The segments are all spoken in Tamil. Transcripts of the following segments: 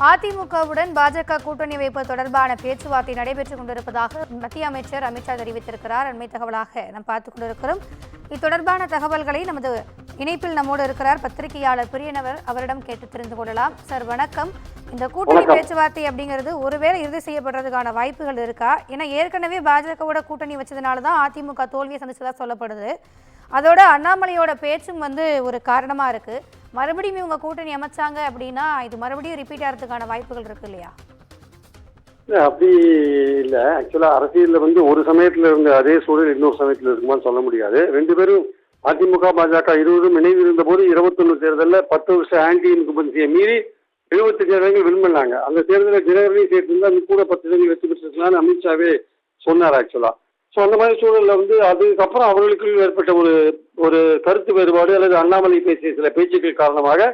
அதிமுகவுடன் பாஜக கூட்டணி வைப்பு தொடர்பான பேச்சுவார்த்தை நடைபெற்றுக் கொண்டிருப்பதாக மத்திய அமைச்சர் அமித்ஷா தெரிவித்திருக்கிறார். அண்மை தகவலாக நாம் பார்த்துக் கொண்டிருக்கிறோம். இத்தொடர்பான தகவல்களை நமது இணைப்பில் நம்மோடு இருக்கிறார் பத்திரிகையாளர் பிரியனவர். அவரிடம் கேட்டு தெரிந்து கொள்ளலாம். சார் வணக்கம். இந்த கூட்டணி பேச்சுவார்த்தை அப்படிங்கிறது ஒருவேளை இறுதி செய்யப்படுறதுக்கான வாய்ப்புகள் இருக்கா? ஏன்னா ஏற்கனவே பாஜகவோட கூட்டணி வச்சதுனால தான் அதிமுக தோல்வியை சந்திச்சதா சொல்லப்படுது. அதோட அண்ணாமலையோட பேச்சும் ஒரு காரணமா இருக்கு. மறுபடியும் இவங்க கூட்டணி அமைச்சாங்க அப்படின்னா இது மறுபடியும் ரிப்பீட் ஆகிறதுக்கான வாய்ப்புகள் இருக்கு இல்லையா? அப்படி இல்லை. ஆக்சுவலா அரசியல்ல ஒரு சமயத்துல இருந்த அதே சூழல் இன்னொரு சமயத்துல இருக்குமான்னு சொல்ல முடியாது. ரெண்டு பேரும் அதிமுக பாஜக இருவரும் இணைந்திருந்த போது 21 தேர்தலில் 10 வருஷம் ஆன்டி இன்குபன்சியை மீறி 75 இடங்கள் வின் பண்ணாங்க. அந்த தேர்தலில் தினகரனையும் சேர்த்திருந்தா கூட 10 இடங்கள் வெற்றி பெற்றிருக்கலாம்னு அமித்ஷாவே சொன்னார் ஆக்சுவலா. ஸோ அந்த மாதிரி சூழலில் அதுக்கப்புறம் அவர்களுக்குள் ஏற்பட்ட ஒரு கருத்து வேறுபாடு அல்லது அண்ணாமலை பேசிய சில பேச்சுக்கள் காரணமாக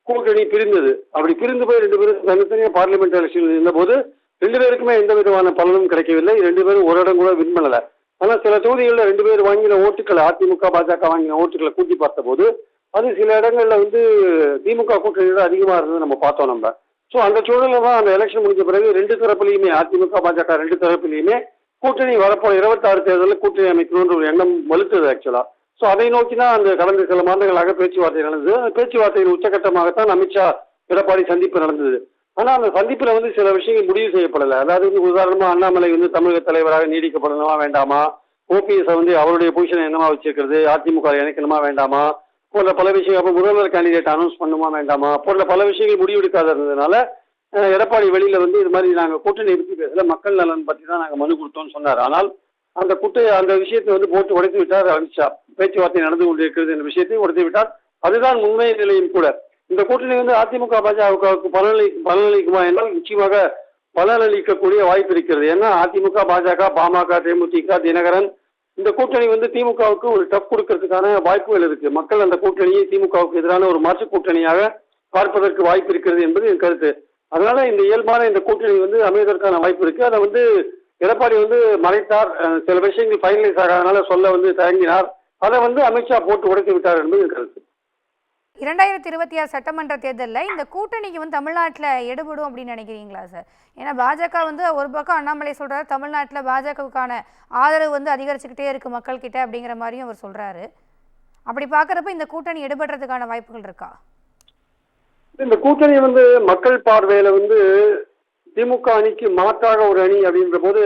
கூட்டணி பிரிந்தது. அப்படி பிரிந்து போய் ரெண்டு பேரும் தனித்தனியாக பார்லிமெண்ட் எலெக்ஷனில் இருந்தபோது ரெண்டு பேருக்குமே எந்த விதமான பலனும் கிடைக்கவில்லை. ரெண்டு பேரும் ஒரு இடம் கூட வின் பண்ணலை. ஆனால் சில தொகுதிகளில் ரெண்டு பேர் வாங்கின ஓட்டுக்களை அதிமுக பாஜக வாங்கின ஓட்டுக்களை கூட்டி பார்த்த போது அது சில இடங்களில் திமுக கூட்டணியோட அதிகமாக இருந்தது நம்ம பார்த்தோம் நம்ம. ஸோ அந்த சூழலில் தான் அந்த எலெக்ஷன் முடிஞ்ச பிறகு ரெண்டு தரப்புலையுமே அதிமுக பாஜக ரெண்டு தரப்புலையுமே கூட்டணி வரப்போற 26 தேர்தலில் கூட்டணி அமைக்கணும்ன்ற ஒரு எண்ணம் வலுத்தது ஆக்சுவலா. ஸோ அதை நோக்கி தான் அந்த கடந்த சில மாதங்களாக பேச்சுவார்த்தை நடந்தது. அந்த பேச்சுவார்த்தையின் உச்சகட்டமாகத்தான் அமித்ஷா எடப்பாடி சந்திப்பு நடந்தது. ஆனால் அந்த சந்திப்பில் சில விஷயங்கள் முடிவு செய்யப்படலை. அதாவது உதாரணமாக அண்ணாமலை தமிழக தலைவராக நீடிக்கப்படணுமா வேண்டாமா, ஓபிஎஸ் அவருடைய பொசிஷனை என்னமா வச்சிருக்கிறது, அதிமுக இணைக்கணுமா வேண்டாமா போன்ற பல விஷயங்கள், அப்போ முதல்வர் கேண்டிடேட் அனௌன்ஸ் பண்ணுமா வேண்டாமா போன்ற பல விஷயங்கள் முடிவெடுக்காத இருந்ததுனால எடப்பாடி வெளியில இது மாதிரி நாங்கள் கூட்டணி பற்றி பேசல, மக்கள் நலன் பற்றி தான் நாங்கள் மனு கொடுத்தோம்னு சொன்னார். ஆனால் அந்த விஷயத்தை போட்டு உடைத்து விட்டார் அமித்ஷா. பேச்சுவார்த்தை நடந்து கொண்டிருக்கிறது என்ற விஷயத்தை உடைத்து விட்டார். அதுதான் உண்மை நிலையும் கூட. இந்த கூட்டணி அதிமுக பாஜகவுக்கு பலனளிக்குமா என்றால் நிச்சயமாக பலனளிக்கக்கூடிய வாய்ப்பு இருக்கிறது. ஏன்னா அதிமுக பாஜக பாமக தேமுதிக தினகரன் இந்த கூட்டணி திமுகவுக்கு ஒரு டஃப் கொடுக்கறதுக்கான வாய்ப்புகள் இருக்கு. மக்கள் அந்த கூட்டணியை திமுகவுக்கு எதிரான ஒரு மாற்று கூட்டணியாக பார்ப்பதற்கு வாய்ப்பு இருக்கிறது என்பது என் கருத்து. அதனால இந்த இயல்பான இந்த கூட்டணி அமைவதற்கான வாய்ப்பு இருக்கு. அதை எடப்பாடி மறைத்தார். சில விஷயங்கள் ஃபைனலைஸ் ஆகாதனால சொல்ல தயங்கினார். அதை அமித்ஷா போட்டு உடைத்து விட்டார் என்பது என் கருத்து. 2026 சட்டமன்ற தேர்தலில் இந்த கூட்டணிக்கு தமிழ்நாட்டில் எடுபடும் அப்படின்னு நினைக்கிறீங்களா சார்? ஏன்னா பாஜக ஒரு பக்கம் அண்ணாமலை சொல்றாரு, தமிழ்நாட்டில் பாஜகவுக்கான ஆதரவு அதிகரிச்சுக்கிட்டே இருக்கு மக்கள் கிட்ட அப்படிங்கிற மாதிரியும் அவர் சொல்றாரு. அப்படி பார்க்கறப்ப இந்த கூட்டணி எடுபடுறதுக்கான வாய்ப்புகள் இருக்கா? இந்த கூட்டணி மக்கள் பார்வையில திமுக அணிக்கு மாற்றாக ஒரு அணி அப்படின்ற போது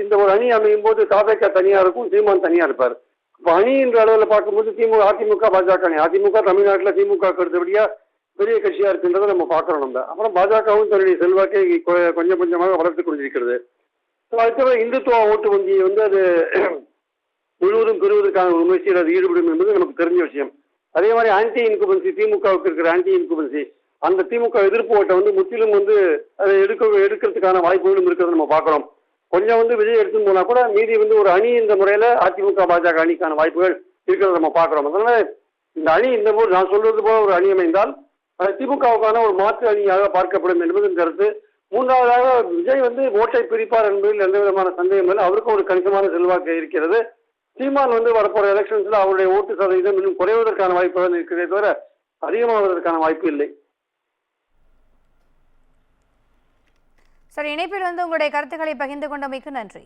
இந்த ஒரு அணி அமையும் போது தாவேகா தனியா இருக்கும், சீமான் தனியா இருப்பார். இப்போ அணி என்ற அளவில் பார்க்கும்போது அதிமுக பாஜக அணி, அதிமுக தமிழ்நாட்டில் திமுக அடுத்தபடியா பெரிய கட்சியா இருக்குன்றதை நம்ம பார்க்கறோம். நம்ம அப்புறம் பாஜகவும் தன்னுடைய செல்வாக்கை கொஞ்சம் கொஞ்சமாக வளர்த்து கொண்டிருக்கிறது. அடுத்தது இந்துத்துவ ஓட்டு வங்கியை அது முழுவதும் பெறுவதற்கான ஒரு முயற்சியில் அது ஈடுபடும் என்பது நமக்கு தெரிஞ்ச விஷயம். அதே மாதிரி ஆன்டி இன்குபன்சி, திமுகவுக்கு இருக்கிற ஆன்டி இன்குபன்சி, அந்த திமுக எதிர்ப்பு ஓட்டை முற்றிலும் அதை எடுக்கிறதுக்கான வாய்ப்புகளும் இருக்கிறத நம்ம பார்க்கிறோம். கொஞ்சம் விஜய் எடுத்துன்னு போனா கூட மீதி ஒரு அணி இந்த முறையில அதிமுக பாஜக அணிக்கான வாய்ப்புகள் இருக்கிறத நம்ம பார்க்கிறோம். அதனால இந்த அணி இந்த போது நான் சொல்றது போல ஒரு அணி அமைந்தால் திமுகவுக்கான ஒரு மாற்று அணியாக பார்க்கப்படும் என்பது கருத்து. மூன்றாவதாக விஜய் ஓட்டை பிரிப்பார் என்பதில் எந்த விதமான சந்தேகம் இல்லை. அவருக்கும் ஒரு கணிசமான செல்வாக்கு இருக்கிறது. சீமான் வரப்போற எலெக்ஷன்ஸ்ல அவருடைய ஓட்டு சதவீதம் இன்னும் குறைவதற்கான வாய்ப்பு இருக்கிறதே தவிர அதிகமாவதற்கான வாய்ப்பு இல்லை. சார், இணைப்பில் உங்களுடைய கருத்துக்களை பகிர்ந்து கொண்டமைக்கு நன்றி.